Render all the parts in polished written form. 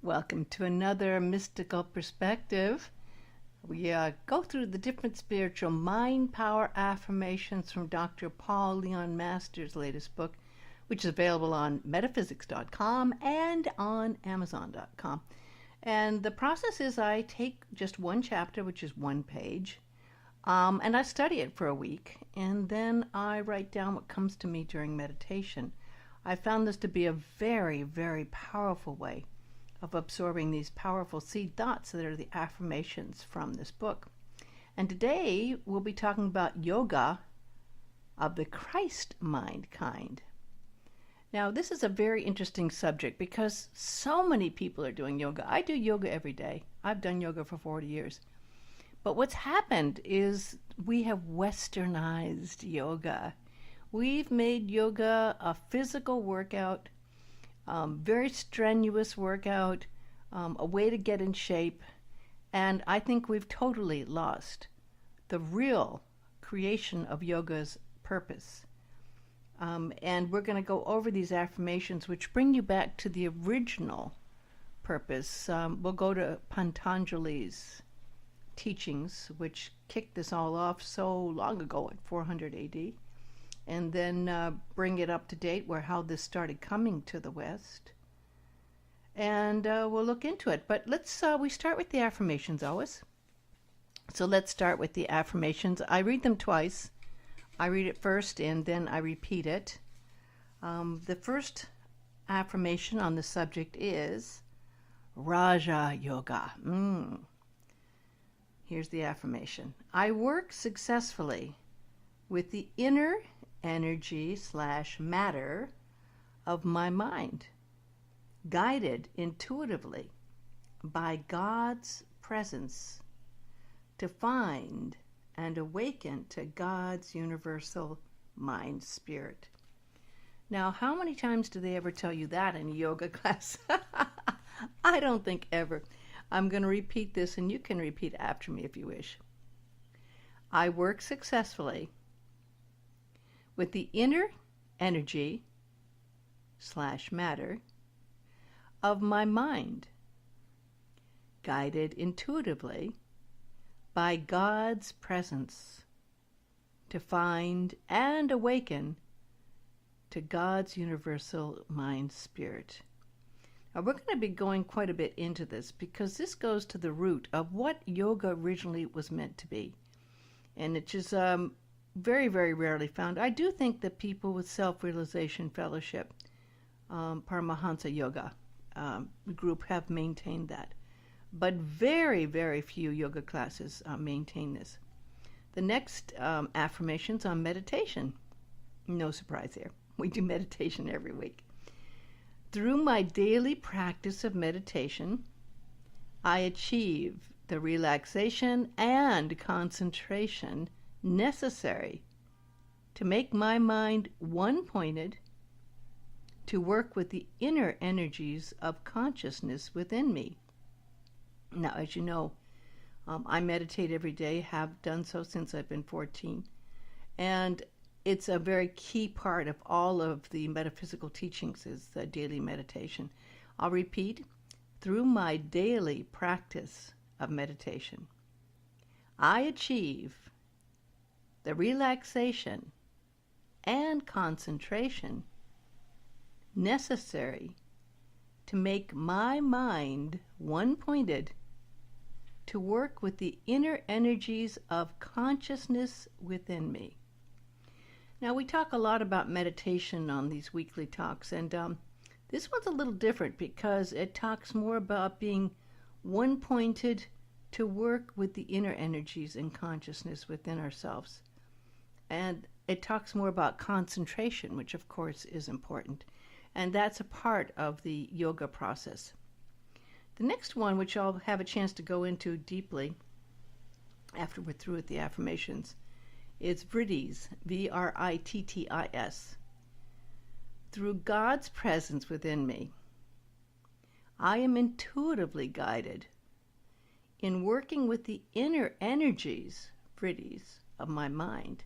Welcome to another mystical perspective. We go through the different spiritual mind power affirmations from Dr. Paul Leon Masters' latest book, which is available on metaphysics.com and on amazon.com. And the process is I take just one chapter, which is one page, and I study it for a week, and then I write down what comes to me during meditation. I found this to be a very, very powerful way of absorbing these powerful seed thoughts that are the affirmations from this book. And today we'll be talking about yoga of the Christ mind kind. Now, this is a very interesting subject because so many people are doing yoga. I do yoga every day. I've done yoga for 40 years. But what's happened is we have westernized yoga. We've made yoga a physical workout, very strenuous workout, a way to get in shape, and I think we've totally lost the real creation of yoga's purpose. And we're going to go over these affirmations which bring you back to the original purpose. We'll go to Patanjali's teachings, which kicked this all off so long ago at 400 AD. And then bring it up to date where how this started coming to the West. And we'll look into it. But we start with the affirmations always. So let's start with the affirmations. I read them twice. I read it first and then I repeat it. The first affirmation on the subject is Raja Yoga. Here's the affirmation. I work successfully with the inner energy/matter of my mind, guided intuitively by God's presence to find and awaken to God's universal mind spirit. Now, how many times do they ever tell you that in a yoga class? I don't think ever. I'm going to repeat this and you can repeat after me if you wish. I work successfully with the inner energy/matter of my mind, guided intuitively by God's presence to find and awaken to God's universal mind spirit. Now, we're going to be going quite a bit into this because this goes to the root of what yoga originally was meant to be. And it's just very, very rarely found. I do think that people with self-realization fellowship, Paramahansa Yoga group, have maintained that. But very, very few yoga classes maintain this. The next affirmation's on meditation. No surprise here. We do meditation every week. Through my daily practice of meditation, I achieve the relaxation and concentration necessary to make my mind one-pointed to work with the inner energies of consciousness within me. Now, as you know, I meditate every day, have done so since I've been 14, and it's a very key part of all of the metaphysical teachings is the daily meditation. I'll repeat, through my daily practice of meditation, I achieve the relaxation and concentration necessary to make my mind one-pointed to work with the inner energies of consciousness within me. Now, we talk a lot about meditation on these weekly talks, and this one's a little different because it talks more about being one-pointed to work with the inner energies and consciousness within ourselves. And it talks more about concentration, which of course is important. And that's a part of the yoga process. The next one, which I'll have a chance to go into deeply after we're through with the affirmations, is Vrittis, Vrittis. Through God's presence within me, I am intuitively guided in working with the inner energies, Vrittis, of my mind,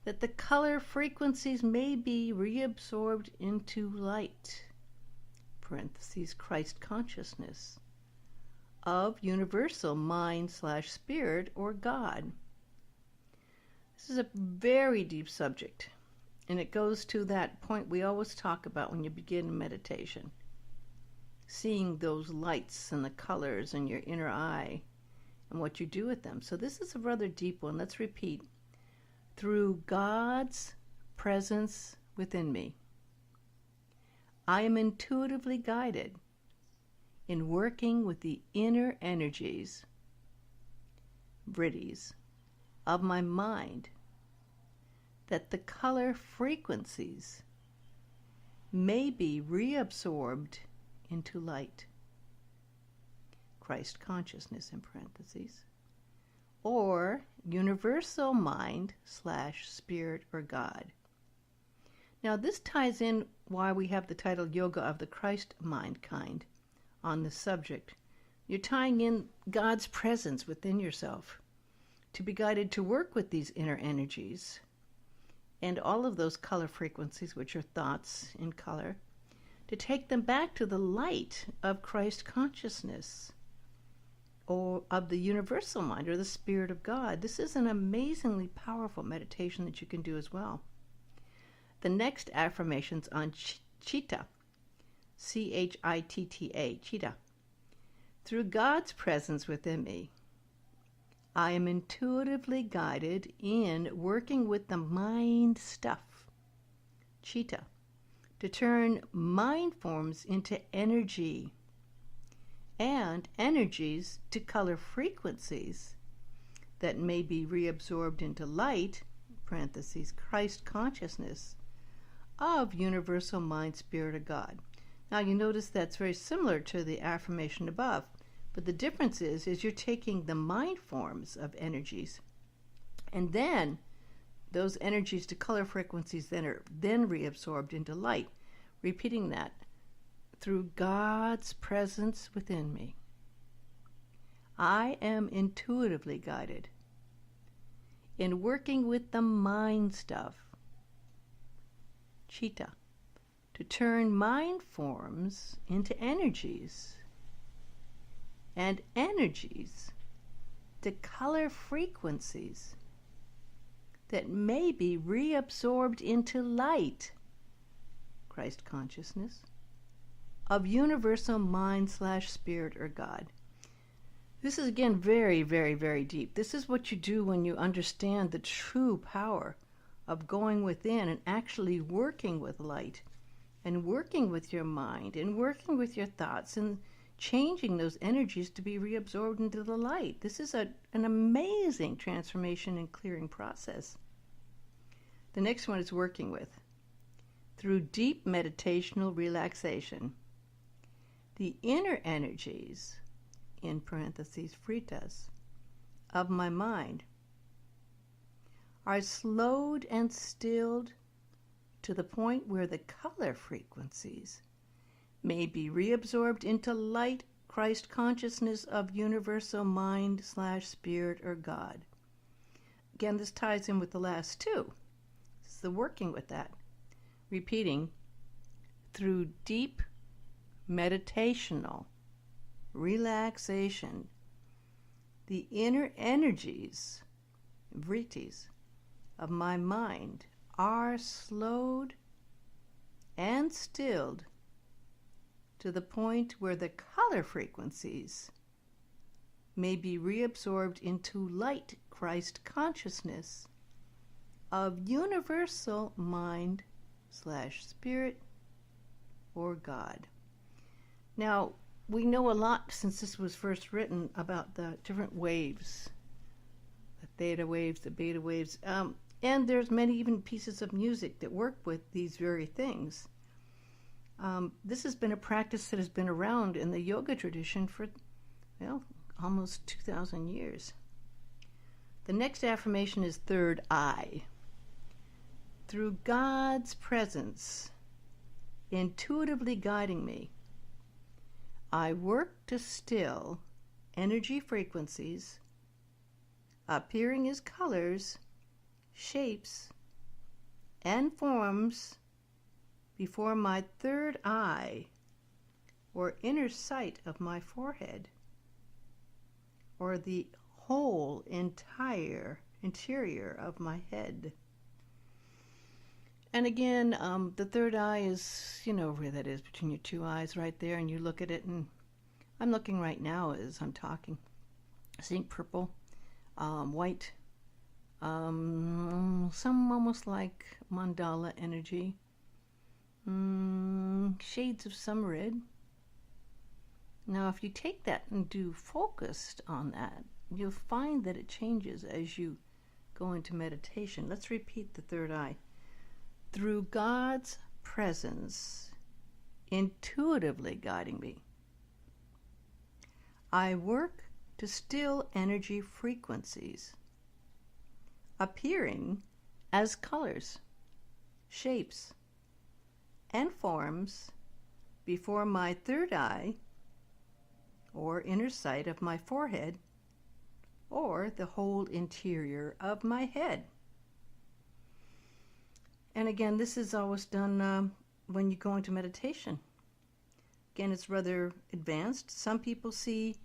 that the color frequencies may be reabsorbed into light, parentheses, Christ consciousness, of universal mind/spirit or God. This is a very deep subject, and it goes to that point we always talk about when you begin meditation. Seeing those lights and the colors in your inner eye and what you do with them. So this is a rather deep one. Let's repeat. Through God's presence within me, I am intuitively guided in working with the inner energies, vrittis, of my mind, that the color frequencies may be reabsorbed into light, Christ consciousness in parentheses, or universal mind/spirit or God. Now this ties in why we have the title Yoga of the Christ Mind kind on the subject. You're tying in God's presence within yourself to be guided to work with these inner energies and all of those color frequencies, which are thoughts in color, to take them back to the light of Christ consciousness or of the universal mind or the Spirit of God. This is an amazingly powerful meditation that you can do as well. The next affirmation's on Chitta, Chitta, Chitta. Through God's presence within me, I am intuitively guided in working with the mind stuff, Chitta, to turn mind forms into energy and energies to color frequencies that may be reabsorbed into light, parentheses, Christ consciousness, of universal mind, spirit, of God. Now you notice that's very similar to the affirmation above, but the difference is you're taking the mind forms of energies, and then those energies to color frequencies then are then reabsorbed into light. Repeating that. Through God's presence within me, I am intuitively guided in working with the mind stuff, Chitta, to turn mind forms into energies and energies to color frequencies that may be reabsorbed into light, Christ consciousness, of universal mind/spirit or God. This is again very, very, very deep. This is what you do when you understand the true power of going within and actually working with light and working with your mind and working with your thoughts and changing those energies to be reabsorbed into the light. This is an amazing transformation and clearing process. The next one is working with. Through deep meditational relaxation, the inner energies, in parentheses, vrittas, of my mind are slowed and stilled to the point where the color frequencies may be reabsorbed into light, Christ consciousness of universal mind/spirit or God. Again, this ties in with the last two. This is the working with that. Repeating, through deep meditational relaxation, the inner energies, vrittis, of my mind are slowed and stilled to the point where the color frequencies may be reabsorbed into light, Christ consciousness of universal mind/spirit or God. Now, we know a lot since this was first written about the different waves, the theta waves, the beta waves, and there's many even pieces of music that work with these very things. This has been a practice that has been around in the yoga tradition for, well, almost 2,000 years. The next affirmation is third eye. Through God's presence intuitively guiding me, I work to still energy frequencies appearing as colors, shapes, and forms before my third eye or inner sight of my forehead, or the whole entire interior of my head. And again, the third eye is, you know where that is, between your two eyes right there, and you look at it, and I'm looking right now as I'm talking, seeing purple, white, some almost like mandala energy, shades of some red. Now, if you take that and do focused on that, you'll find that it changes as you go into meditation. Let's repeat the third eye. Through God's presence, intuitively guiding me, I work to still energy frequencies, appearing as colors, shapes, and forms before my third eye, or inner sight of my forehead, or the whole interior of my head. And again, this is always done when you go into meditation. Again, it's rather advanced. Some people see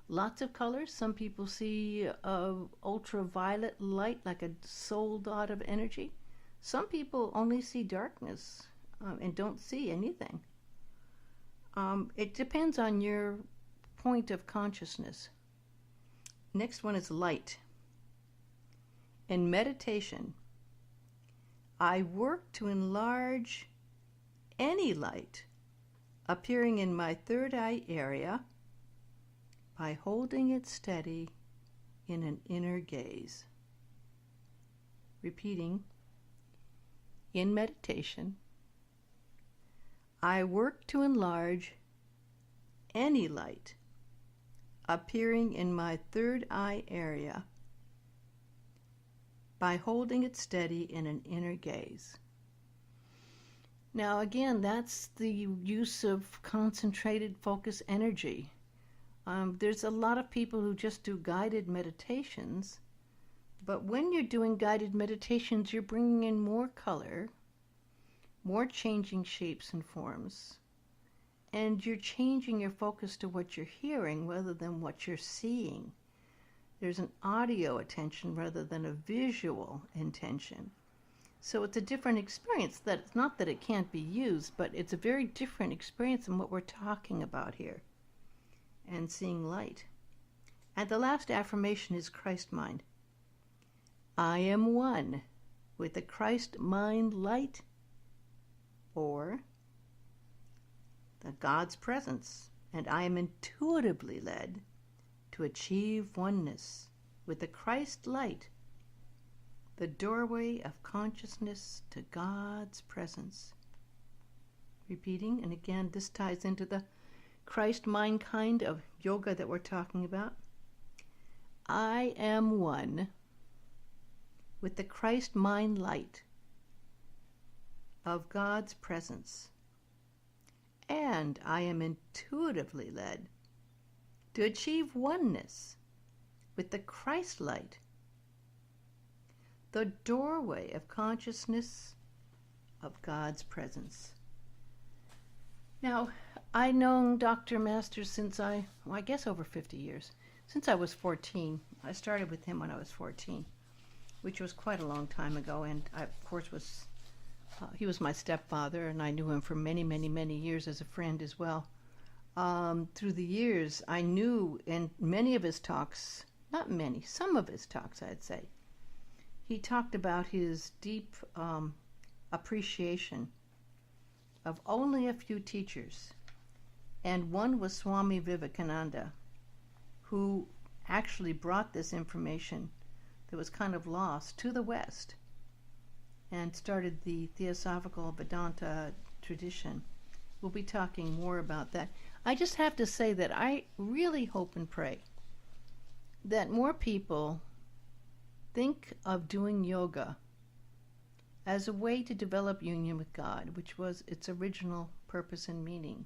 lots of colors. Some people see ultraviolet light, like a soul dot of energy. Some people only see darkness and don't see anything. It depends on your point of consciousness. Next one is light. In meditation, I work to enlarge any light appearing in my third eye area by holding it steady in an inner gaze. Repeating, in meditation, I work to enlarge any light appearing in my third eye area by holding it steady in an inner gaze. Now again, that's the use of concentrated focus energy. There's a lot of people who just do guided meditations, but when you're doing guided meditations, you're bringing in more color, more changing shapes and forms, and you're changing your focus to what you're hearing rather than what you're seeing. There's an audio attention rather than a visual intention. So it's a different experience. That's not that it can't be used, but it's a very different experience than what we're talking about here. And seeing light. And the last affirmation is Christ mind. I am one with the Christ mind light, or the God's presence, and I am intuitively led to achieve oneness with the Christ light, the doorway of consciousness to God's presence. Repeating, and again, this ties into the Christ mind kind of yoga that we're talking about. I am one with the Christ mind light of God's presence, and I am intuitively led to achieve oneness with the Christ light, the doorway of consciousness of God's presence. Now, I've known Dr. Masters since I guess over 50 years. Since I was 14. I started with him when I was 14, which was quite a long time ago, and I, of course, he was my stepfather, and I knew him for many, many, many years as a friend as well. Through the years, I knew in many of his talks, not many, some of his talks, I'd say, he talked about his deep appreciation of only a few teachers, and one was Swami Vivekananda, who actually brought this information that was kind of lost to the West and started the Theosophical Vedanta tradition. We'll be talking more about that. I just have to say that I really hope and pray that more people think of doing yoga as a way to develop union with God, which was its original purpose and meaning.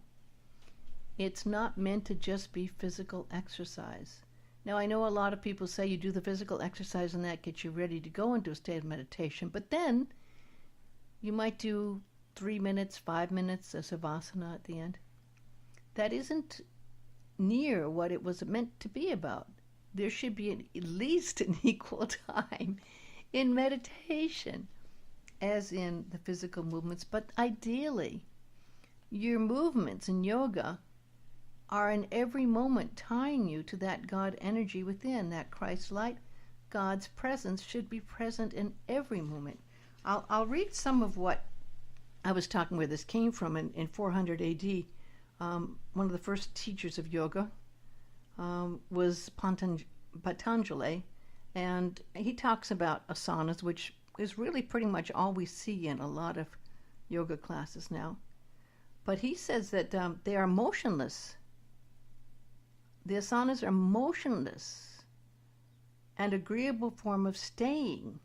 It's not meant to just be physical exercise. Now, I know a lot of people say you do the physical exercise and that gets you ready to go into a state of meditation, but then you might do 3 minutes, 5 minutes of savasana at the end. that isn't near what it was meant to be about. There should be at least an equal time in meditation as in the physical movements, but ideally, your movements in yoga are in every moment tying you to that God energy within, that Christ light. God's presence should be present in every moment. I'll read some of what I was talking where this came from in 400 AD. One of the first teachers of yoga was Patanjali, and he talks about asanas, which is really pretty much all we see in a lot of yoga classes now. But he says that they are motionless. The asanas are motionless and agreeable form of staying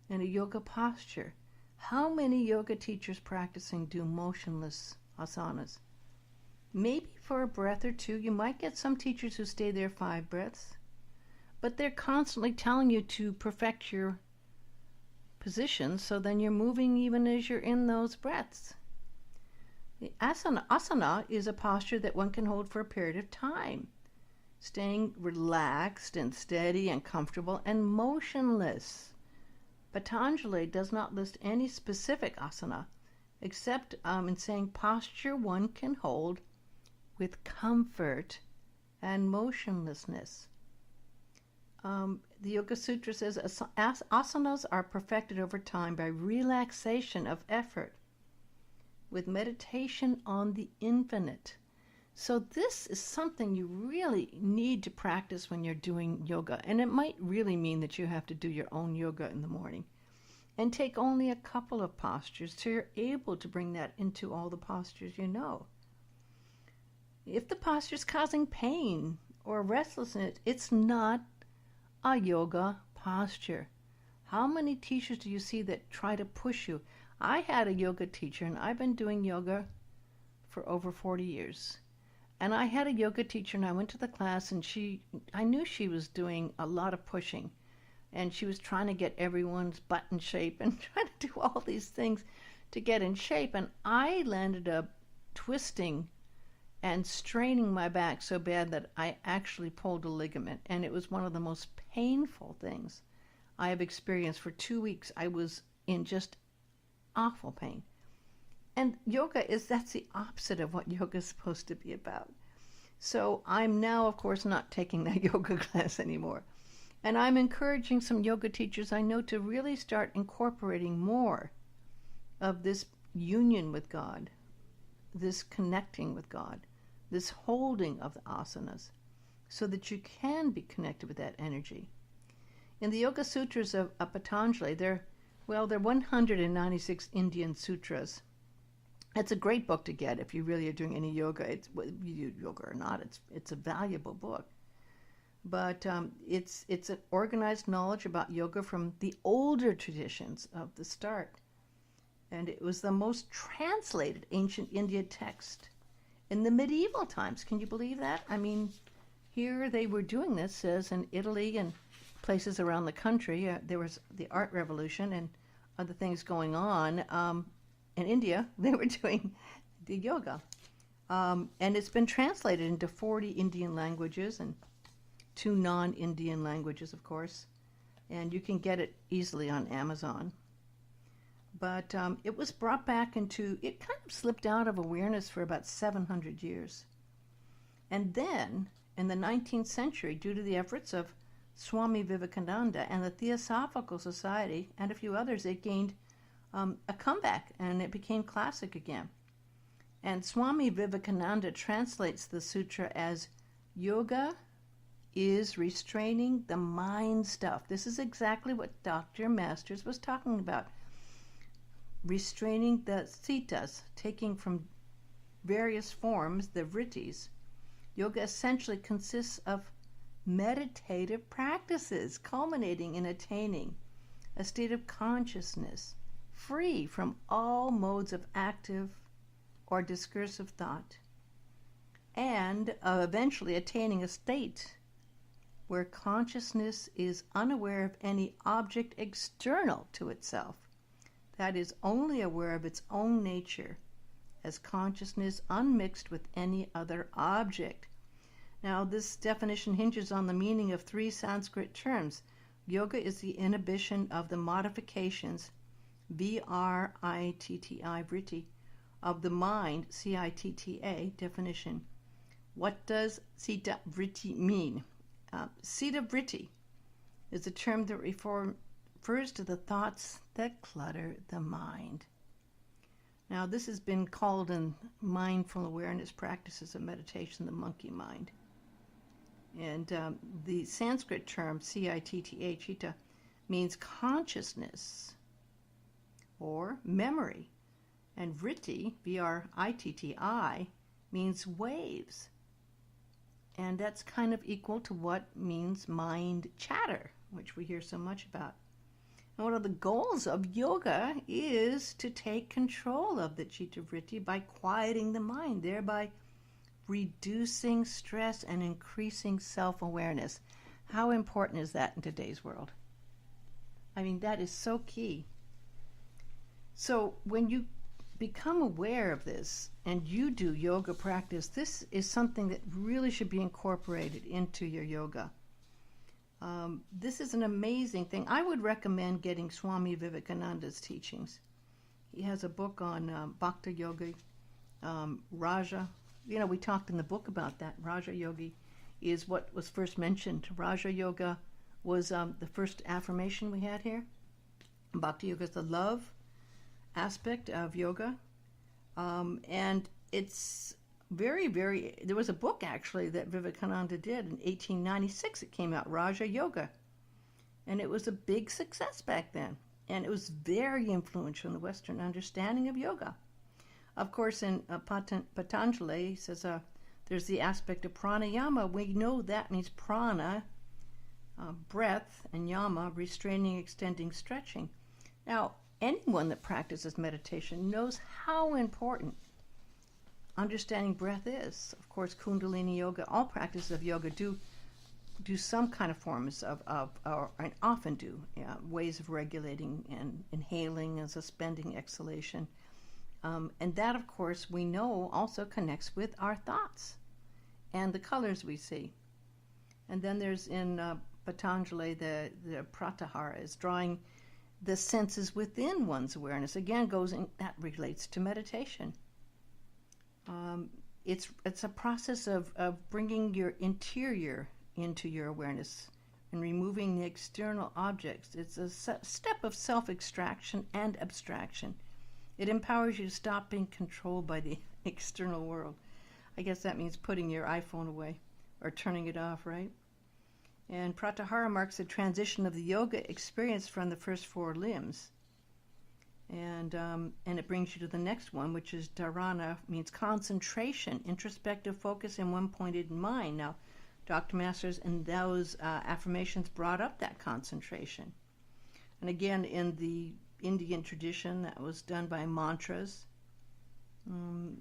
in a yoga posture. How many yoga teachers practicing do motionless asanas? Maybe for a breath or two. You might get some teachers who stay there 5 breaths, but they're constantly telling you to perfect your position, so then you're moving even as you're in those breaths. The asana is a posture that one can hold for a period of time, staying relaxed and steady and comfortable and motionless. Patanjali does not list any specific asana, except in saying posture one can hold with comfort and motionlessness. The Yoga Sutra says asanas are perfected over time by relaxation of effort with meditation on the infinite. So this is something you really need to practice when you're doing yoga. And it might really mean that you have to do your own yoga in the morning and take only a couple of postures so you're able to bring that into all the postures you know. If the posture is causing pain or restlessness, it's not a yoga posture. How many teachers do you see that try to push you? I had a yoga teacher, and I've been doing yoga for over 40 years. And I had a yoga teacher, and I went to the class, and I knew she was doing a lot of pushing. And she was trying to get everyone's butt in shape and trying to do all these things to get in shape. And I landed up twisting and straining my back so bad that I actually pulled a ligament. And it was one of the most painful things I have experienced. For 2 weeks, I was in just awful pain. And that's the opposite of what yoga is supposed to be about. So I'm now, of course, not taking that yoga class anymore. And I'm encouraging some yoga teachers I know to really start incorporating more of this union with God, this connecting with God, this holding of the asanas, so that you can be connected with that energy. In the Yoga Sutras of Patanjali, there are 196 Indian sutras. It's a great book to get if you really are doing any yoga. Whether you do yoga or not, it's a valuable book. But it's an organized knowledge about yoga from the older traditions of the start. And it was the most translated ancient Indian text in the medieval times. Can you believe that? I mean, here they were doing this, as in Italy and places around the country. There was the art revolution and other things going on. In India, they were doing the yoga. And it's been translated into 40 Indian languages and 2 non-Indian languages, of course. And you can get it easily on Amazon. But it was brought back it kind of slipped out of awareness for about 700 years. And then, in the 19th century, due to the efforts of Swami Vivekananda and the Theosophical Society and a few others, it gained a comeback, and it became classic again. And Swami Vivekananda translates the sutra as yoga is restraining the mind stuff. This is exactly what Dr. Masters was talking about. Restraining the citas, taking from various forms the vrittis. Yoga essentially consists of meditative practices culminating in attaining a state of consciousness free from all modes of active or discursive thought, and eventually attaining a state where consciousness is unaware of any object external to itself, that is only aware of its own nature as consciousness unmixed with any other object. Now, this definition hinges on the meaning of three Sanskrit terms. Yoga is the inhibition of the modifications, V-R-I-T-T-I, vritti, of the mind, C-I-T-T-A, definition. What does Sita vritti mean? Sita vritti is a term that refers to the thoughts that clutter the mind. Now, this has been called in mindful awareness practices of meditation the monkey mind. And the Sanskrit term, C-I-T-T-A, chitta, means consciousness or memory. And vritti, V-R-I-T-T-I, means waves. And that's kind of equal to what means mind chatter, which we hear so much about. And one of the goals of yoga is to take control of the chitta vritti by quieting the mind, thereby reducing stress and increasing self-awareness. How important is that in today's world? I mean, that is so key. So when you become aware of this and you do yoga practice, this is something that really should be incorporated into your yoga. This is an amazing thing. I would recommend getting Swami Vivekananda's teachings. He has a book on Bhakti Yogi, Raja. You know, we talked in the book about that. Raja Yogi is what was first mentioned. Raja Yoga was the first affirmation we had here. Bhakti Yoga is the love aspect of yoga. And it's very, very, there was a book actually that Vivekananda did in 1896. It came out, Raja Yoga. And it was a big success back then. And it was very influential in the Western understanding of yoga. Of course, in Patanjali, he says there's the aspect of pranayama. We know that means prana, breath, and yama, restraining, extending, stretching. Now, anyone that practices meditation knows how important understanding breath is. Of course, Kundalini yoga, all practices of yoga do some kind of forms and often do, ways of regulating and inhaling and suspending exhalation. And that, of course, we know also connects with our thoughts and the colors we see. And then there's in Patanjali, the pratyahara is drawing the senses within one's awareness. Again, that relates to meditation. It's a process of bringing your interior into your awareness and removing the external objects. It's a step of self-extraction and abstraction. It empowers you to stop being controlled by the external world. I guess that means putting your iPhone away or turning it off, right? And pratyahara marks the transition of the yoga experience from the first four limbs. And it brings you to the next one, which is dharana, means concentration, introspective focus in one pointed mind. Now, Dr. Masters and those affirmations brought up that concentration. And again, in the Indian tradition, that was done by mantras.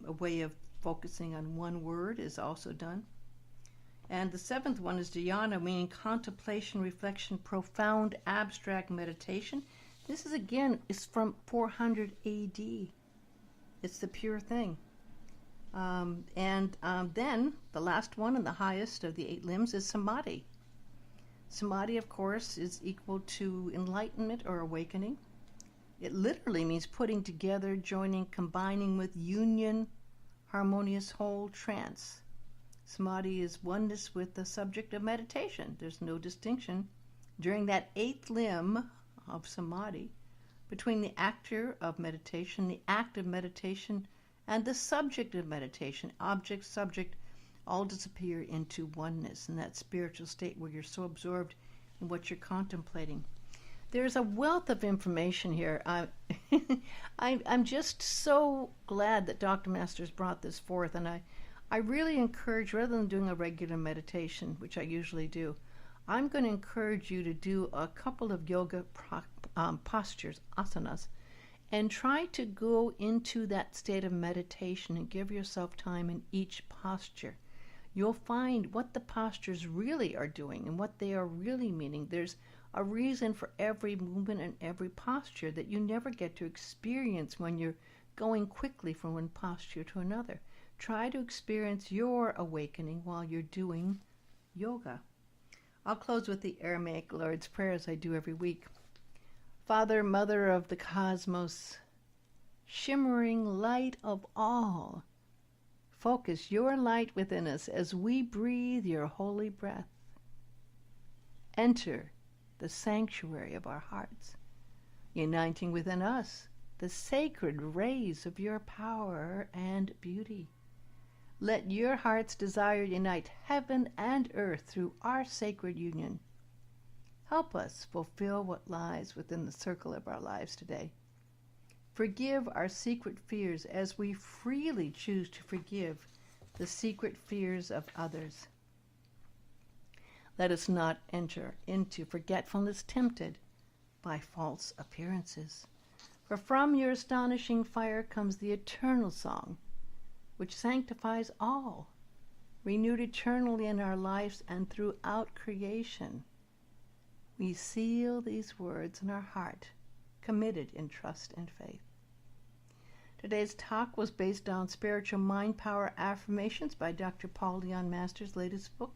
A way of focusing on one word is also done. And the seventh one is dhyana, meaning contemplation, reflection, profound, abstract meditation. This is, again, is from 400 AD. It's the pure thing. Then the last one and the highest of the 8 limbs is samadhi. Samadhi, of course, is equal to enlightenment or awakening. It literally means putting together, joining, combining with union, harmonious whole, trance. Samadhi is oneness with the subject of meditation. There's no distinction during that 8th limb of samadhi between the actor of meditation, the act of meditation, and the subject of meditation. Object, subject, all disappear into oneness in that spiritual state where you're so absorbed in what you're contemplating. There's a wealth of information here. I'm just so glad that Dr. Masters brought this forth, and I really encourage, rather than doing a regular meditation, which I usually do, I'm going to encourage you to do a couple of yoga postures, asanas, and try to go into that state of meditation and give yourself time in each posture. You'll find what the postures really are doing and what they are really meaning. There's a reason for every movement and every posture that you never get to experience when you're going quickly from one posture to another. Try to experience your awakening while you're doing yoga. I'll close with the Aramaic Lord's Prayer as I do every week. Father, Mother of the Cosmos, shimmering light of all, focus your light within us as we breathe your holy breath. Enter the sanctuary of our hearts, uniting within us the sacred rays of your power and beauty. Let your heart's desire unite heaven and earth through our sacred union. Help us fulfill what lies within the circle of our lives today. Forgive our secret fears as we freely choose to forgive the secret fears of others. Let us not enter into forgetfulness tempted by false appearances. For from your astonishing fire comes the eternal song, which sanctifies all, renewed eternally in our lives and throughout creation. We seal these words in our heart, committed in trust and faith. Today's talk was based on Spiritual Mind Power Affirmations by Dr. Paul Leon Masters' latest book.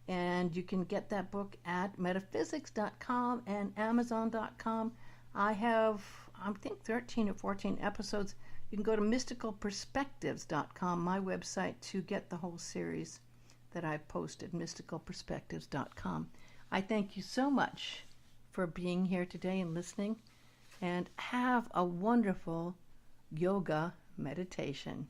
And you can get that book at metaphysics.com and amazon.com. I have, I think, 13 or 14 episodes. You can go to mysticalperspectives.com, my website, to get the whole series that I've posted, mysticalperspectives.com. I thank you so much for being here today and listening, and have a wonderful yoga meditation.